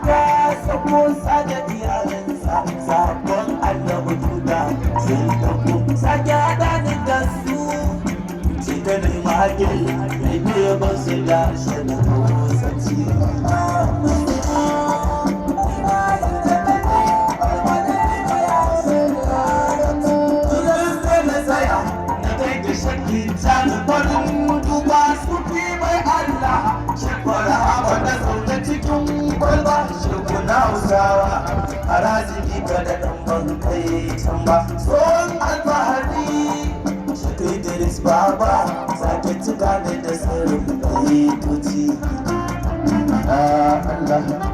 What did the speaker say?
ta sako sada iyalinsa sabon annabi tuda sun dauko sake haɗa ni da su ci ta nema hakin mai biya ba su da shanin kusanci Jani farin duba su fi mai Allah shekwara haɓa da zaune cikin kwalba shekuna hausawa a raziki ka da ɗan ban kai can ba tsohon alfahari shekai Idris Baba sake cika da sirrin kai tuci Allah